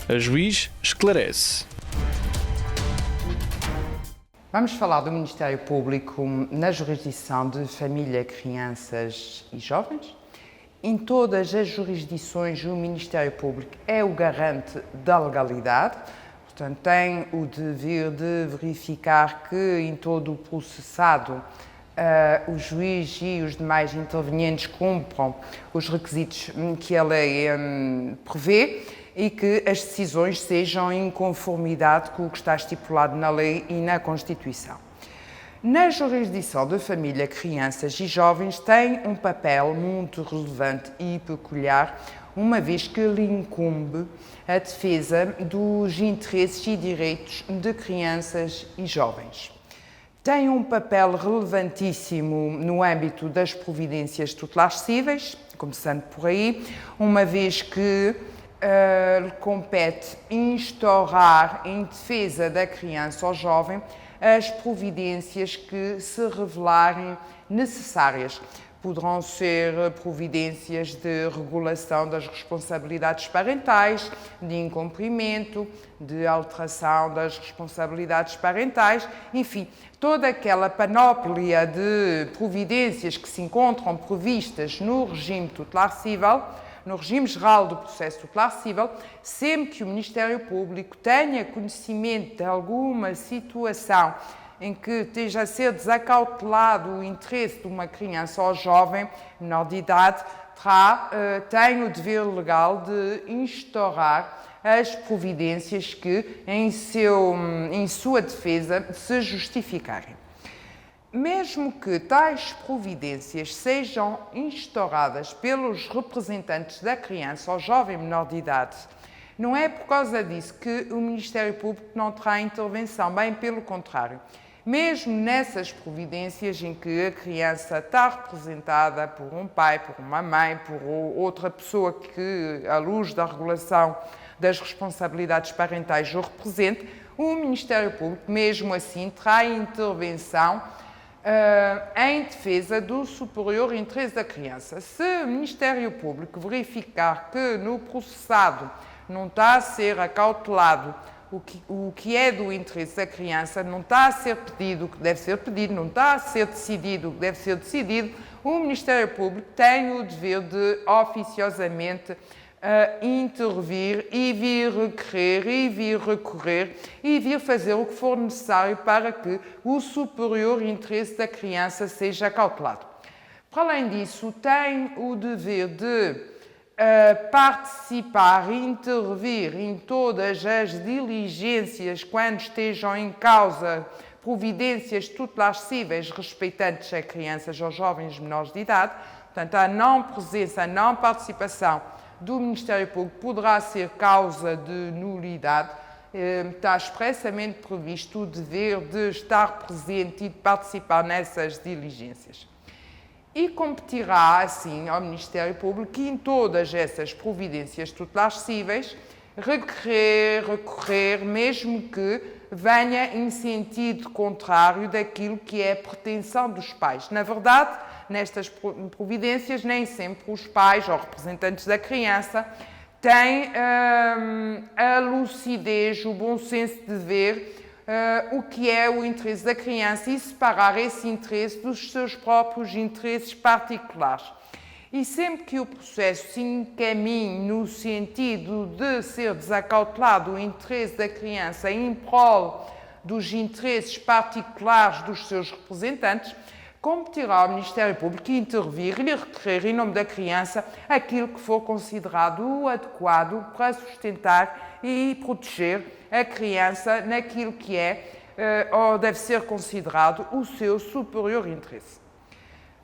A juiz esclarece. Vamos falar do Ministério Público na jurisdição de família, crianças e jovens. Em todas as jurisdições, o Ministério Público é o garante da legalidade, portanto, tem o dever de verificar que em todo o processado o juiz e os demais intervenientes cumpram os requisitos que a lei prevê e que as decisões sejam em conformidade com o que está estipulado na lei e na Constituição. Na jurisdição de família, crianças e jovens tem um papel muito relevante e peculiar, uma vez que lhe incumbe a defesa dos interesses e direitos de crianças e jovens. Tem um papel relevantíssimo no âmbito das providências tutelares cíveis, começando por aí, uma vez que lhe compete instaurar em defesa da criança ou jovem as providências que se revelarem necessárias. Poderão ser providências de regulação das responsabilidades parentais, de incumprimento, de alteração das responsabilidades parentais, enfim, toda aquela panóplia de providências que se encontram previstas no regime tutelar cível, no regime geral do processo tutelar cível, sempre que o Ministério Público tenha conhecimento de alguma situação em que esteja a ser desacautelado o interesse de uma criança ou jovem menor de idade, tem o dever legal de instaurar as providências que, em sua defesa, se justificarem. Mesmo que tais providências sejam instauradas pelos representantes da criança ou jovem menor de idade, não é por causa disso que o Ministério Público não terá intervenção, bem pelo contrário. Mesmo nessas providências em que a criança está representada por um pai, por uma mãe, por outra pessoa que, à luz da regulação das responsabilidades parentais, o represente, o Ministério Público, mesmo assim, terá intervenção em defesa do superior interesse da criança. Se o Ministério Público verificar que no processado não está a ser acautelado o que é do interesse da criança, não está a ser pedido o que deve ser pedido, não está a ser decidido o que deve ser decidido, o Ministério Público tem o dever de, oficiosamente, intervir e vir requerer e vir recorrer e vir fazer o que for necessário para que o superior interesse da criança seja acautelado. Para além disso, tem o dever de participar e intervir em todas as diligências quando estejam em causa providências tutelares cíveis respeitantes a crianças ou jovens menores de idade. Portanto, a não presença, a não participação do Ministério Público poderá ser causa de nulidade. Está expressamente previsto o dever de estar presente e de participar nessas diligências. E competirá, assim, ao Ministério Público, em todas essas providências tutelares cíveis, recorrer, mesmo que venha em sentido contrário daquilo que é a pretensão dos pais. Na verdade, nestas providências, nem sempre os pais ou representantes da criança têm a lucidez, o bom senso de ver o que é o interesse da criança e separar esse interesse dos seus próprios interesses particulares. E sempre que o processo se encaminhe no sentido de ser desacautelado o interesse da criança em prol dos interesses particulares dos seus representantes, competirá ao Ministério Público intervir e requerer em nome da criança aquilo que for considerado o adequado para sustentar e proteger a criança naquilo que é ou deve ser considerado o seu superior interesse.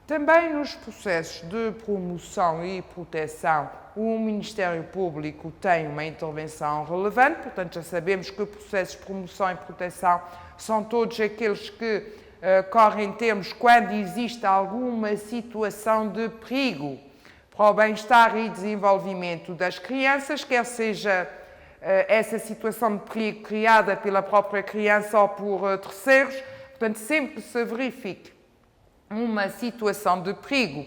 Também nos processos de promoção e proteção, o Ministério Público tem uma intervenção relevante, portanto já sabemos que os processos de promoção e proteção são todos aqueles que correm termos quando existe alguma situação de perigo para o bem-estar e desenvolvimento das crianças, quer seja essa situação de perigo criada pela própria criança ou por terceiros. Portanto, sempre que se verifique uma situação de perigo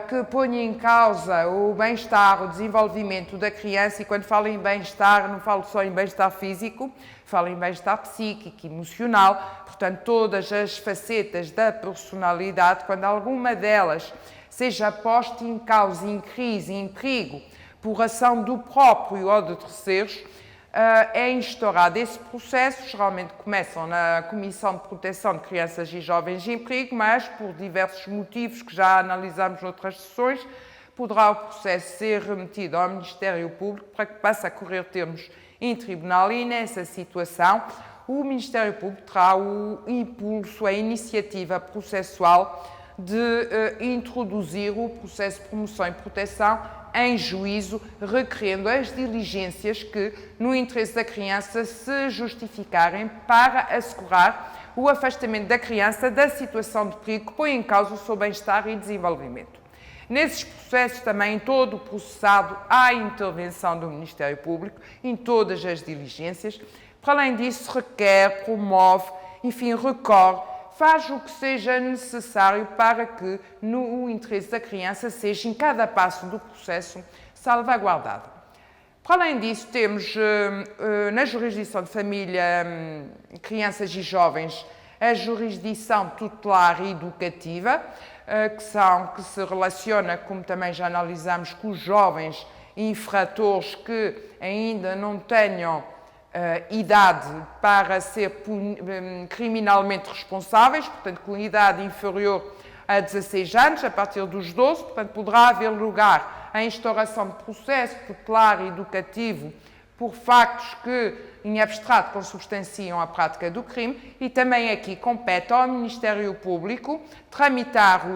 que põe em causa o bem-estar, o desenvolvimento da criança, e quando falo em bem-estar, não falo só em bem-estar físico, falo em bem-estar psíquico, emocional, portanto, todas as facetas da personalidade, quando alguma delas seja posta em causa, em crise, em perigo, por ação do próprio ou de terceiros, é instaurado esse processo. Geralmente começam na Comissão de Proteção de Crianças e Jovens em Perigo, mas por diversos motivos que já analisamos noutras sessões, poderá o processo ser remetido ao Ministério Público para que passe a correr termos em tribunal, e nessa situação o Ministério Público terá o impulso, a iniciativa processual de introduzir o processo de promoção e proteção em juízo, requerendo as diligências que, no interesse da criança, se justificarem para assegurar o afastamento da criança da situação de perigo que põe em causa o seu bem-estar e desenvolvimento. Nesses processos também, em todo o processado, há intervenção do Ministério Público, em todas as diligências. Para além disso, requer, promove, enfim, recorre, faz o que seja necessário para que, no interesse da criança, seja em cada passo do processo salvaguardado. Para além disso, temos na jurisdição de família, crianças e jovens, a jurisdição tutelar e educativa, que se relaciona, como também já analisamos, com os jovens infratores que ainda não tenham idade para ser criminalmente responsáveis, portanto, com idade inferior a 16 anos, a partir dos 12, portanto, poderá haver lugar à instauração de processo tutelar e educativo por factos que, em abstrato, consubstanciam a prática do crime, e também aqui compete ao Ministério Público tramitar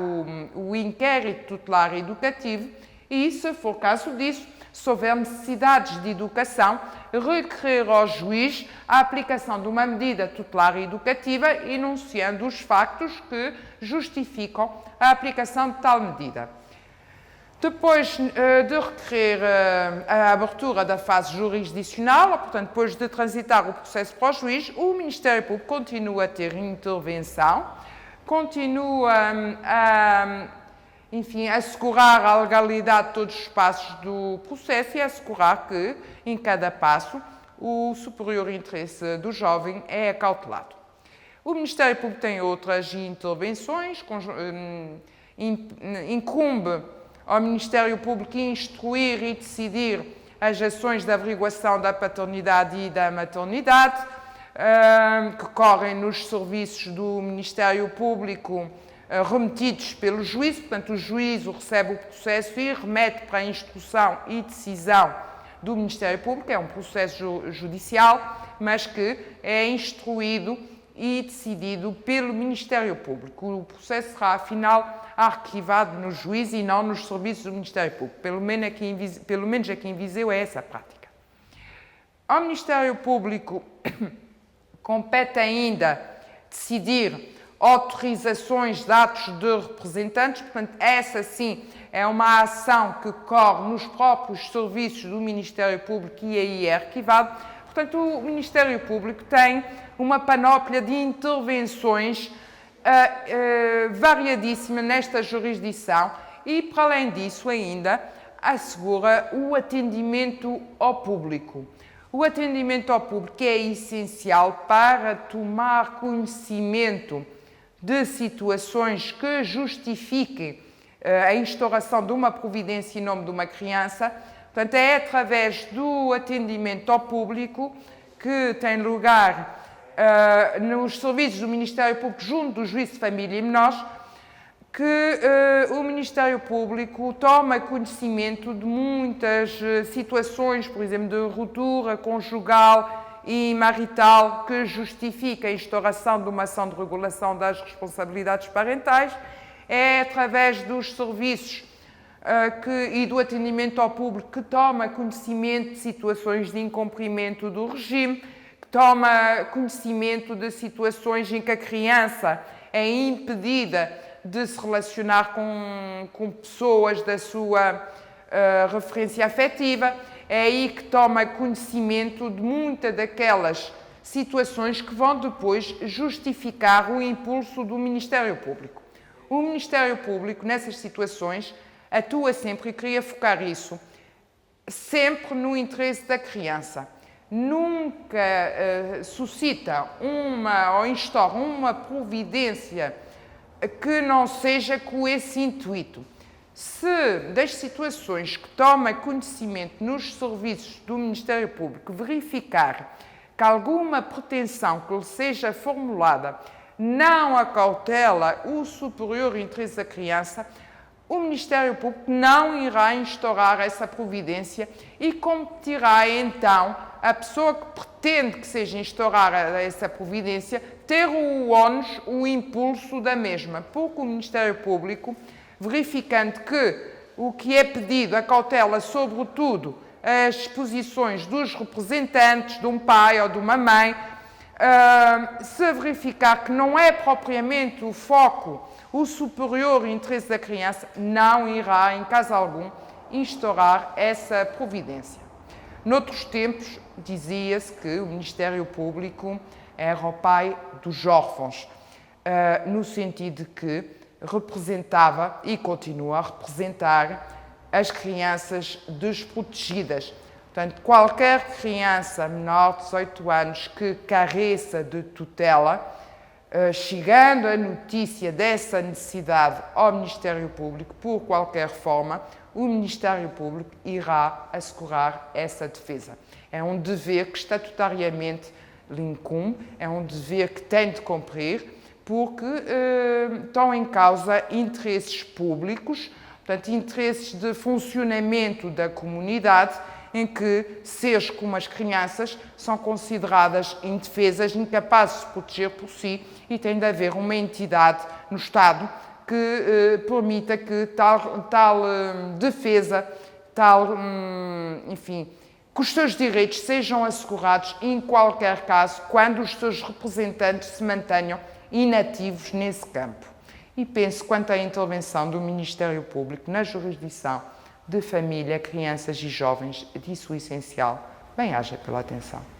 o inquérito tutelar e educativo e, se for caso disso, se houver necessidades de educação, requerer ao juiz a aplicação de uma medida tutelar e educativa, enunciando os factos que justificam a aplicação de tal medida. Depois de requerer a abertura da fase jurisdicional, portanto, depois de transitar o processo para o juiz, o Ministério Público continua a ter intervenção, continua enfim, assegurar a legalidade de todos os passos do processo e assegurar que, em cada passo, o superior interesse do jovem é acautelado. O Ministério Público tem outras intervenções, incumbe ao Ministério Público instruir e decidir as ações de averiguação da paternidade e da maternidade, que correm nos serviços do Ministério Público remetidos pelo juízo. Portanto, o juízo recebe o processo e remete para a instrução e decisão do Ministério Público. É um processo judicial, mas que é instruído e decidido pelo Ministério Público. O processo será, afinal, arquivado no juízo e não nos serviços do Ministério Público. Pelo menos aqui em Viseu é essa a prática. Ao Ministério Público compete ainda decidir autorizações de atos de representantes, portanto, essa sim é uma ação que corre nos próprios serviços do Ministério Público e aí é arquivado. Portanto, o Ministério Público tem uma panóplia de intervenções variadíssima nesta jurisdição e, para além disso, ainda assegura o atendimento ao público. O atendimento ao público é essencial para tomar conhecimento de situações que justifiquem a instauração de uma providência em nome de uma criança. Portanto, é através do atendimento ao público que tem lugar nos serviços do Ministério Público junto do Juízo de Família e Menores que o Ministério Público toma conhecimento de muitas situações, por exemplo, de ruptura conjugal e marital que justifica a instauração de uma ação de regulação das responsabilidades parentais. É através dos serviços e do atendimento ao público que toma conhecimento de situações de incumprimento do regime, que toma conhecimento de situações em que a criança é impedida de se relacionar com pessoas da sua referência afetiva. É aí que toma conhecimento de muitas daquelas situações que vão depois justificar o impulso do Ministério Público. o Ministério Público, nessas situações, atua sempre, e queria focar isso, sempre no interesse da criança. Nunca suscita ou instaura uma providência que não seja com esse intuito. Se das situações que toma conhecimento nos serviços do Ministério Público verificar que alguma pretensão que lhe seja formulada não acautela o superior interesse da criança, o Ministério Público não irá instaurar essa providência e competirá então a pessoa que pretende que seja instaurada essa providência ter o ónus, o impulso da mesma, porque o Ministério Público, verificando que o que é pedido acautela sobretudo as posições dos representantes de um pai ou de uma mãe, se verificar que não é propriamente o foco, o superior interesse da criança, não irá, em caso algum, instaurar essa providência. Noutros tempos, dizia-se que o Ministério Público era o pai dos órfãos, no sentido de que representava e continua a representar as crianças desprotegidas. Portanto, qualquer criança menor de 18 anos que careça de tutela, chegando a notícia dessa necessidade ao Ministério Público, por qualquer forma, o Ministério Público irá assegurar essa defesa. É um dever que estatutariamente lhe incumbe, é um dever que tem de cumprir, porque estão em causa interesses públicos, portanto, interesses de funcionamento da comunidade, em que seres como as crianças são consideradas indefesas, incapazes de se proteger por si, e tem de haver uma entidade no Estado que permita que tal defesa, enfim, que os seus direitos sejam assegurados em qualquer caso, quando os seus representantes se mantenham inativos nesse campo. E penso, quanto à intervenção do Ministério Público na jurisdição de família, crianças e jovens, disso o essencial. Bem-aja pela atenção.